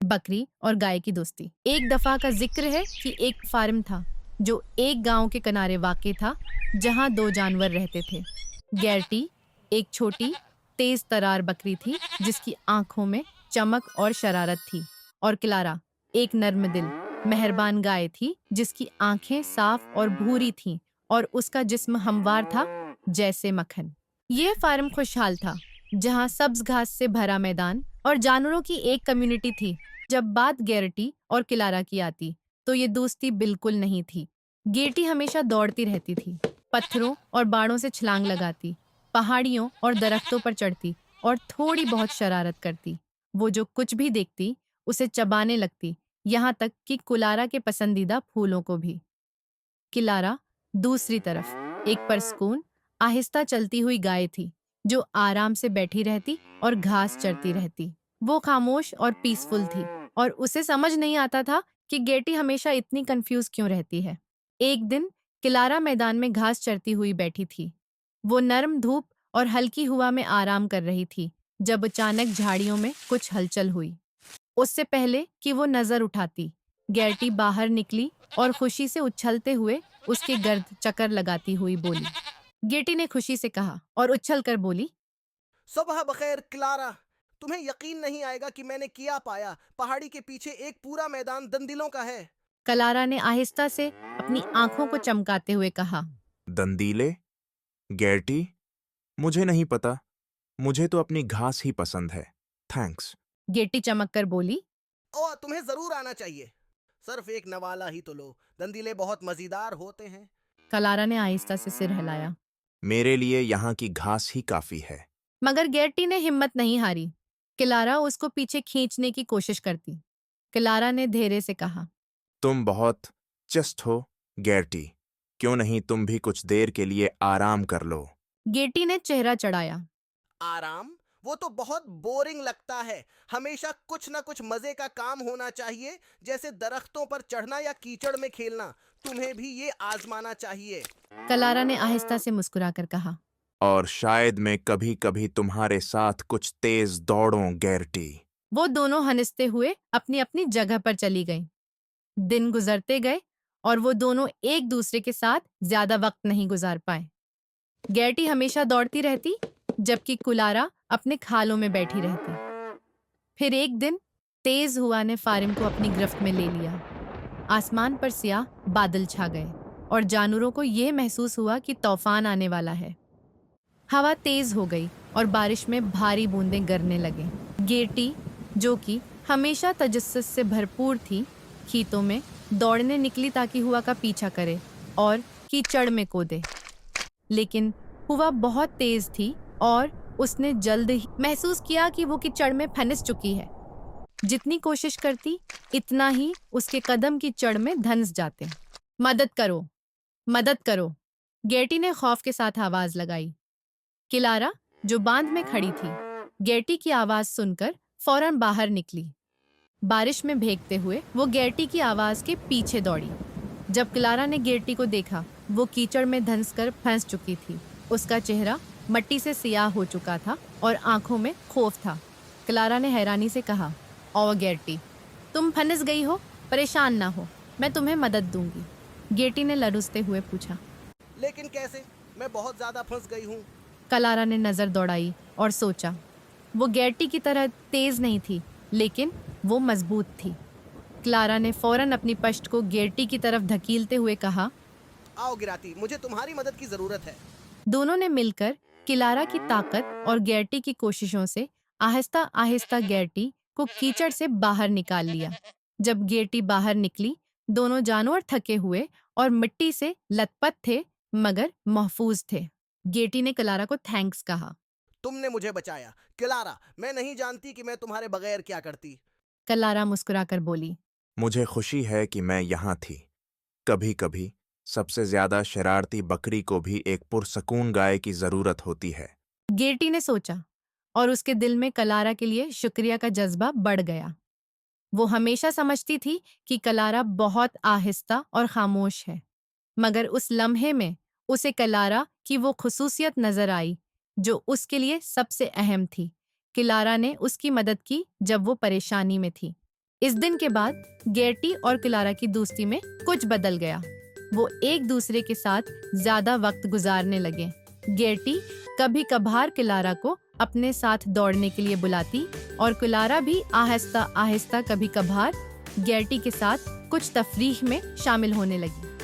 बकरी और गाय की दोस्ती। एक दफा का जिक्र है कि एक फार्म था जो एक गांव के किनारे वाक़ था, जहां दो जानवर रहते थे। गैरटी एक छोटी तेज तरार बकरी थी जिसकी आंखों में चमक और शरारत थी, और क्लारा एक नर्म दिल मेहरबान गाय थी जिसकी आंखें साफ और भूरी थीं और उसका जिस्म हमवार था जैसे मक्खन। यह फार्म खुशहाल था, जहां सब्ज घास से भरा मैदान और जानवरों की एक कम्युनिटी थी। जब बात गेरटी और किलारा की आती तो ये दोस्ती बिल्कुल नहीं थी। गेरटी हमेशा दौड़ती रहती थी, पत्थरों और बाड़ों से छलांग लगाती, पहाड़ियों और दरख्तों पर चढ़ती और थोड़ी बहुत शरारत करती। वो जो कुछ भी देखती उसे चबाने लगती, यहाँ तक कि कुलारा के पसंदीदा फूलों को भी। किलारा दूसरी तरफ एक परस्कून आहिस्ता चलती हुई गाय थी जो आराम से बैठी रहती और घास चरती रहती। वो खामोश और पीसफुल थी और उसे समझ नहीं आता था कि गेटी हमेशा इतनी कंफ्यूज क्यों रहती है। एक दिन किलारा मैदान में घास चरती हुई बैठी थी। वो नरम धूप और हल्की हवा में आराम कर रही थी जब अचानक झाड़ियों में कुछ हलचल हुई। उससे पहले कि वो नजर उठाती, गैरटी बाहर निकली और खुशी से उछलते हुए उसके गर्द चक्कर लगाती हुई बोली। गेटी ने खुशी से कहा और उछल कर बोली, सुबह बखैर क्लारा। तुम्हें यकीन नहीं आएगा कि मैंने किया पाया। पहाड़ी के पीछे एक पूरा मैदान दंदिलों का है। कलारा ने आहिस्ता से अपनी आंखों को चमकाते हुए कहा। दंदीले? गैरटी? मुझे नहीं पता। मुझे तो अपनी घास ही पसंद है। थैंक्स। गेटी चमक कर बोली। ओ, तुम्हें जरूर आना चाहिए। सिर्फ एक नवाला ही तो लो। दंदीले बहुत मजेदार होते हैं। कलारा ने आहिस्ता से सिर हिलाया। मेरे लिए यहाँ की घास ही काफी है। मगर गेटी ने हिम्मत नहीं हारी। किलारा उसको पीछे खींचने की कोशिश करती। किलारा ने धीरे से कहा, तुम बहुत चस्ट हो, गैरटी। क्यों नहीं तुम भी कुछ देर के लिए आराम कर लो? गेटी ने चेहरा चढ़ाया। आराम? वो तो बहुत बोरिंग लगता है। हमेशा कुछ ना कुछ मजे का काम होना चाहिए, जैसे दरख्तों पर चढ़ना या कीचड़ में खेलना। तुम्हें भी ये आजमाना चाहिए। कलारा ने आहिस्ता से मुस्कुराकर कहा। और शायद मैं कभी कभी तुम्हारे साथ कुछ तेज दौड़ूं, गैरटी। वो दोनों हंसते हुए अपनी अपनी जगह पर चली गईं। दिन गुजरते गए और वो दोनों एक दूसरे के साथ ज्यादा वक्त नहीं गुजार पाए। गैरटी हमेशा दौड़ती रहती जबकि कुलारा अपने खालों में बैठी रहती। फिर एक दिन तेज हुआ ने फारिम को अपनी गिरफ्त में ले लिया। आसमान पर सियाह बादल छा गए और जानवरों को यह महसूस हुआ कि तूफान आने वाला है। हवा तेज हो गई और बारिश में भारी बूंदें गिरने लगे। गेरटी, जो कि हमेशा तजस्सुस से भरपूर थी, खेतों में दौड़ने निकली ताकि हुआ का पीछा करे और कीचड़ में कूदे। लेकिन हुआ बहुत तेज थी और उसने जल्द ही महसूस किया कि वो कीचड़ में फंस चुकी है। जितनी कोशिश करती इतना ही उसके कदम कीचड़ में धंस जाते। मदद करो, मदद करो, गेटी ने खौफ के साथ आवाज लगाई। किलारा, जो बांध में खड़ी थी, गेटी की आवाज सुनकर फौरन बाहर निकली। बारिश में भीगते हुए वो गेटी की आवाज के पीछे दौड़ी। जब किलारा ने गेटी को देखा, वो कीचड़ में धंसकर फंस चुकी थी। उसका चेहरा मट्टी से सियाह हो चुका था और आंखों में खौफ था। किलारा ने हैरानी से कहा, ओ गेटी, तुम फंस गई हो? परेशान ना हो, मैं तुम्हें मदद दूंगी। गेटी ने लरुसते हुए पूछा। लेकिन कैसे? मैं बहुत ज्यादा फंस गई हूँ। कलारा ने नजर दौड़ाई और सोचा। वो गेटी की तरह तेज नहीं थी, लेकिन वो मजबूत थी। क्लारा ने फौरन अपनी पश्त को गेटी की तरफ धकीलते हुए कहा। आओ गिराती, मुझे तुम्हारी मदद की जरूरत है। दोनों ने मिलकर किलारा की ताकत और गेटी की कोशिशों से आहिस्ता आहिस्ता गेटी को कीचड़ से बाहर निकाल लिया। जब गेटी बाहर निकली, दोनों जानवर थके हुए और मिट्टी से लथपथ थे, मगर महफूज थे। गेटी ने क्लारा को थैंक्स कहा। तुमने मुझे बचाया क्लारा। मैं नहीं जानती कि मैं तुम्हारे बगैर क्या करती। क्लारा मुस्कुराकर बोली। मुझे खुशी है कि मैं यहाँ थी। कभी कभी सबसे ज्यादा शरारती बकरी को भी एक पुरसकून गाय की जरूरत होती है। गेटी ने सोचा और उसके दिल में क्लारा के लिए शुक्रिया का जज्बा बढ़ गया। वो हमेशा समझती थी कि क्लारा बहुत आहिस्ता और खामोश है, मगर उस लम्हे में उसे क्लारा की वो खुसूसियत नजर आई जो उसके लिए सबसे अहम थी। क्लारा ने उसकी मदद की जब वो परेशानी में थी। इस दिन के बाद गेर्टी और क्लारा की दोस्ती में कुछ बदल गया। वो एक दूसरे के साथ ज्यादा वक्त गुजारने लगे। गेर्टी कभी कभार क्लारा को अपने साथ दौड़ने के लिए बुलाती और क्लारा भी आहिस्ता आहिस्ता कभी कभार गेर्टी के साथ कुछ तफरीह में शामिल होने लगी।